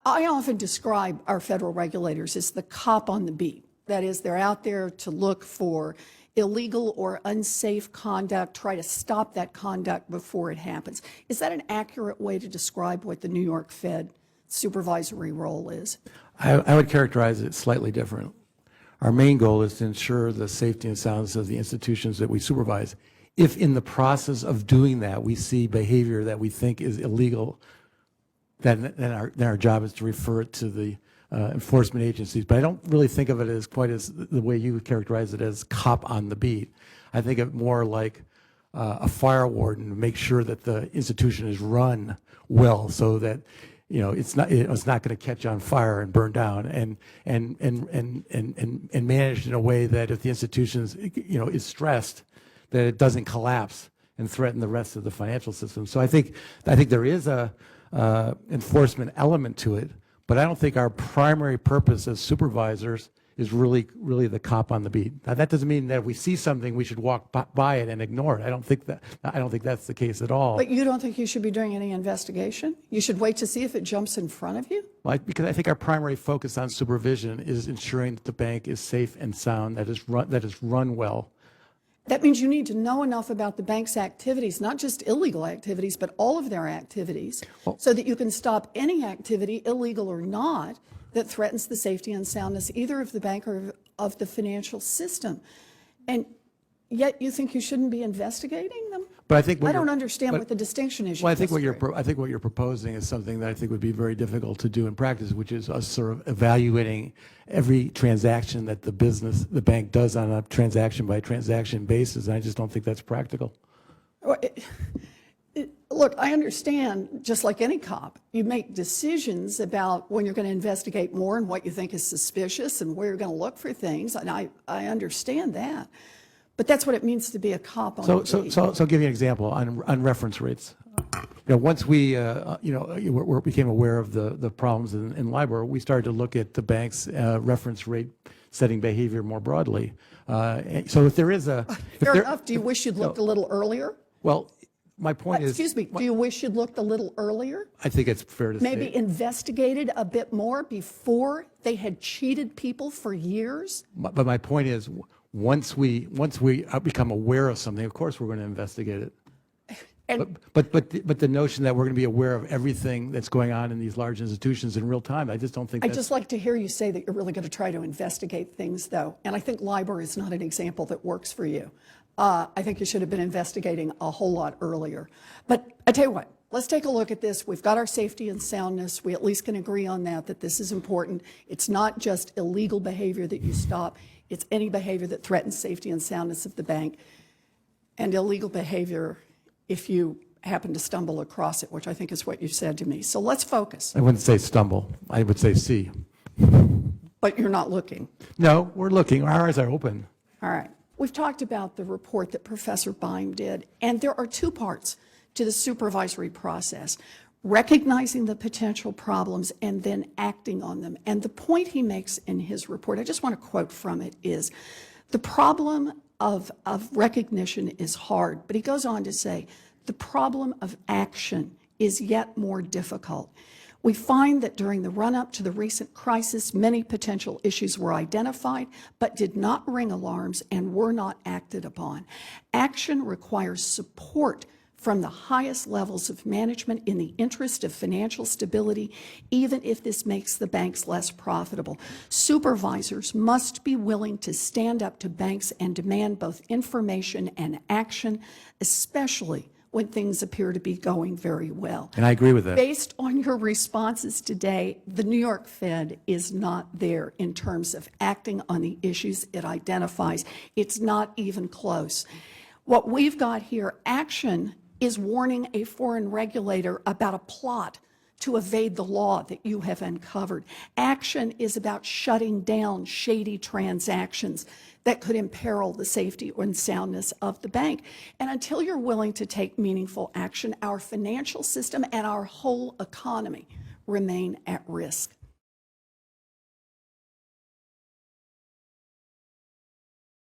I often describe our federal regulators as the cop on the beat. That is, they're out there to look for illegal or unsafe conduct, try to stop that conduct before it happens. Is that an accurate way to describe what the New York Fed supervisory role is? I would characterize it slightly different. Our main goal is to ensure the safety and soundness of the institutions that we supervise. If in the process of doing that we see behavior that we think is illegal, then our job is to refer it to the enforcement agencies. But I don't really think of it as quite as the way you characterize it, as cop on the beat. I think of it more like a fire warden to make sure that the institution is run well, so that it's not going to catch on fire and burn down, and managed in a way that if the institution is stressed, that it doesn't collapse and threaten the rest of the financial system. So I think there is a enforcement element to it, but I don't think our primary purpose as supervisors is really the cop on the beat. Now, that doesn't mean that if we see something we should walk by it and ignore it. I don't think that's the case at all. But you don't think you should be doing any investigation? You should wait to see if it jumps in front of you? Because I think our primary focus on supervision is ensuring that the bank is safe and sound, that is run well. That means you need to know enough about the bank's activities, not just illegal activities, but all of their activities, so that you can stop any activity, illegal or not, that threatens the safety and soundness either of the bank or of the financial system. And yet you think you shouldn't be investigating them? But I think I don't understand what the distinction is. Well, I think what you're proposing is something that I think would be very difficult to do in practice, which is us sort of evaluating every transaction that the bank does on a transaction by transaction basis. And I just don't think that's practical. Look, I understand, just like any cop, you make decisions about when you're going to investigate more and what you think is suspicious and where you're going to look for things, and I understand that. But that's what it means to be a cop on the beat. So I'll give you an example on reference rates. Once we became aware of the problems in LIBOR, we started to look at the bank's reference rate setting behavior more broadly. So if there is a fair enough, do you wish you'd looked a little earlier? Well, my point is... Excuse me, do you wish you'd looked a little earlier? I think it's fair to say. Maybe investigated a bit more before they had cheated people for years? But my point is, once we become aware of something, of course we're going to investigate it. But the notion that we're going to be aware of everything that's going on in these large institutions in real time, I just don't think I'd just like to hear you say that you're really going to try to investigate things, though. And I think LIBOR is not an example that works for you. I think you should have been investigating a whole lot earlier. But I tell you what, let's take a look at this. We've got our safety and soundness. We at least can agree on that this is important. It's not just illegal behavior that you stop. It's any behavior that threatens safety and soundness of the bank, and illegal behavior if you happen to stumble across it, which I think is what you said to me. So let's focus. I wouldn't say stumble. I would say see. But you're not looking. No, we're looking. Our eyes are open. All right. We've talked about the report that Professor Beim did, and there are two parts to the supervisory process: recognizing the potential problems and then acting on them. And the point he makes in his report, I just want to quote from it, is the problem of recognition is hard, but he goes on to say the problem of action is yet more difficult. We find that during the run-up to the recent crisis, many potential issues were identified but did not ring alarms and were not acted upon. Action requires support from the highest levels of management in the interest of financial stability, even if this makes the banks less profitable. Supervisors must be willing to stand up to banks and demand both information and action, especially when things appear to be going very well. And I agree with that. Based on your responses today, the New York Fed is not there in terms of acting on the issues it identifies. It's not even close. What we've got here, action, is warning a foreign regulator about a plot to evade the law that you have uncovered. Action is about shutting down shady transactions that could imperil the safety and soundness of the bank. And until you're willing to take meaningful action, our financial system and our whole economy remain at risk.